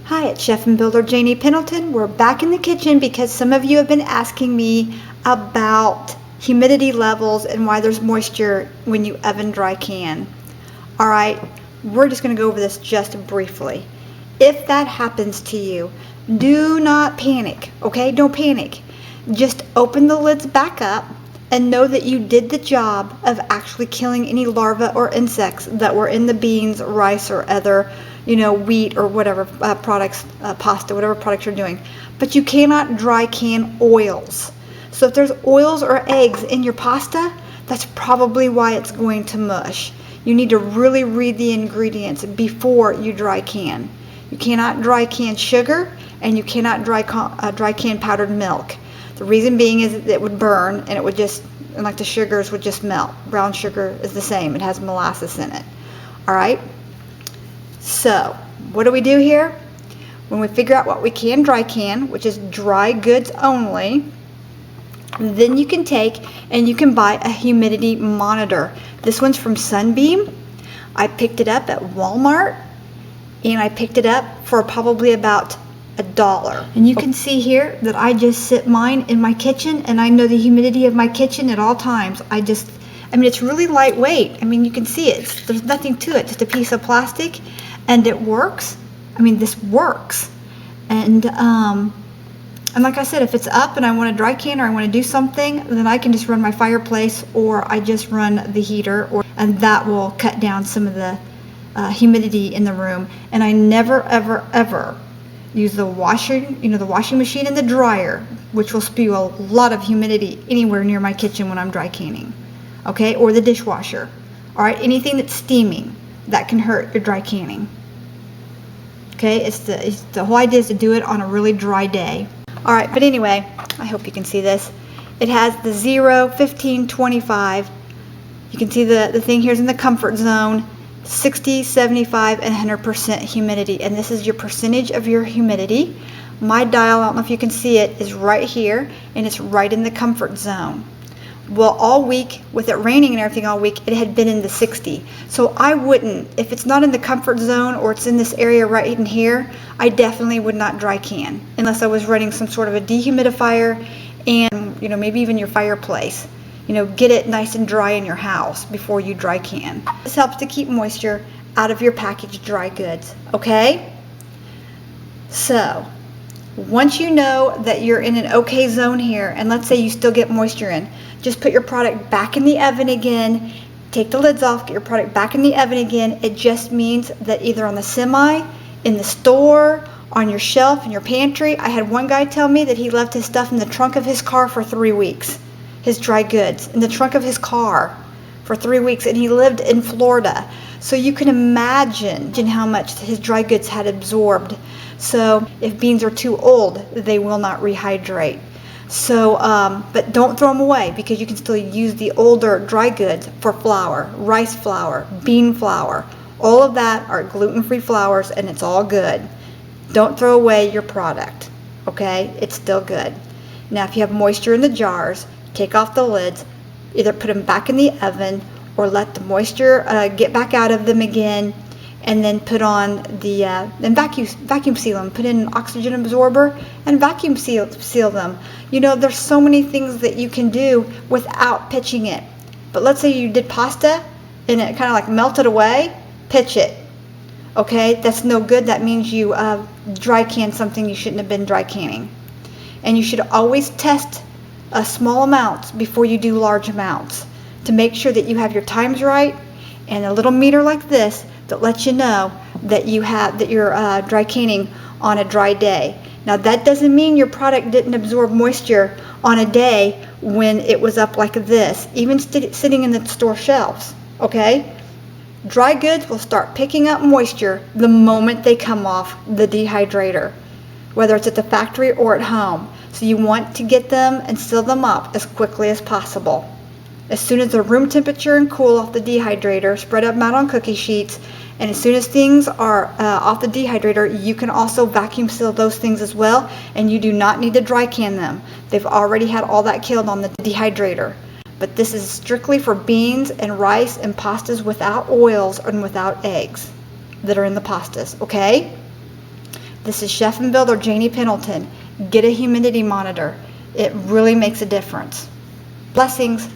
Hi, it's Chef and Builder Janie Pendleton. We're back in the kitchen because some of you have been asking me about humidity levels and why there's moisture when you oven dry can. All right, we're just going to go over this just briefly. If that happens to you, do not panic, okay? Don't panic. Just open the lids back up and know that you did the job of actually killing any larvae or insects that were in the beans, rice, or other wheat or whatever products, pasta, whatever products you're doing. But you cannot dry can oils. So if there's oils or eggs in your pasta, that's probably why it's going to mush. You need to really read the ingredients before you dry can. You cannot dry can sugar, and you cannot dry can powdered milk. The reason being is that it would burn, and it would just, and like the sugars would just melt. Brown sugar is the same. It has molasses in it. All right? So, what do we do here? When we figure out what we can dry can, which is dry goods only, then you can take and you can buy a humidity monitor. This one's from Sunbeam. I picked it up at Walmart, and I picked it up for probably about $1. And you can see here that I just sit mine in my kitchen, and I know the humidity of my kitchen at all times. I mean, it's really lightweight. I mean, you can see it. There's nothing to it, just a piece of plastic. And it works. I mean, this works. And like I said, if it's up and I want to dry can or I want to do something, then I can just run my fireplace, or I just run the heater, and that will cut down some of the humidity in the room. And I never, ever, ever use the washing machine and the dryer, which will spew a lot of humidity anywhere near my kitchen when I'm dry canning. Okay, or the dishwasher. All right, anything that's steaming, that can hurt your dry canning. Okay, the whole idea is to do it on a really dry day. All right, but anyway, I hope you can see this. It has the 0, 15, 25. You can see the thing here is in the comfort zone, 60, 75, and 100% humidity. And this is your percentage of your humidity. My dial, I don't know if you can see it, is right here, and it's right in the comfort zone. Well, all week, with it raining and everything all week, it had been in the 60. So I wouldn't, if it's not in the comfort zone or it's in this area right in here, I definitely would not dry can unless I was running some sort of a dehumidifier and, maybe even your fireplace. Get it nice and dry in your house before you dry can. This helps to keep moisture out of your packaged dry goods, okay? So, once you know that you're in an okay zone here, and let's say you still get moisture in, just put your product back in the oven again, take the lids off, get your product back in the oven again. It just means that either on the semi, in the store, on your shelf, in your pantry. I had one guy tell me that he left his stuff in the trunk of his car for 3 weeks. His dry goods in the trunk of his car for 3 weeks, and he lived in Florida. So you can imagine how much his dry goods had absorbed. So if beans are too old, they will not rehydrate. So, but don't throw them away, because you can still use the older dry goods for flour, rice flour, bean flour. All of that are gluten-free flours, and it's all good. Don't throw away your product, okay? It's still good. Now, if you have moisture in the jars, take off the lids, either put them back in the oven or let the moisture get back out of them again, and then put on the and vacuum seal them. Put in an oxygen absorber and vacuum seal them. There's so many things that you can do without pitching it. But let's say you did pasta and it kind of like melted away. Pitch it. Okay, that's no good. That means you dry can something you shouldn't have been dry canning. And you should always test small amounts before you do large amounts, to make sure that you have your times right, and a little meter like this that lets you know that you're dry canning on a dry day. Now, that doesn't mean your product didn't absorb moisture on a day when it was up like this, even sitting in the store shelves, okay? Dry goods will start picking up moisture the moment they come off the dehydrator, whether it's at the factory or at home. So you want to get them and seal them up as quickly as possible. As soon as they're room temperature and cool off the dehydrator, spread them out on cookie sheets. And as soon as things are off the dehydrator, you can also vacuum seal those things as well. And you do not need to dry can them. They've already had all that killed on the dehydrator. But this is strictly for beans and rice and pastas without oils and without eggs that are in the pastas, okay? This is Chef and Builder Janie Pendleton. Get a humidity monitor. It really makes a difference. Blessings.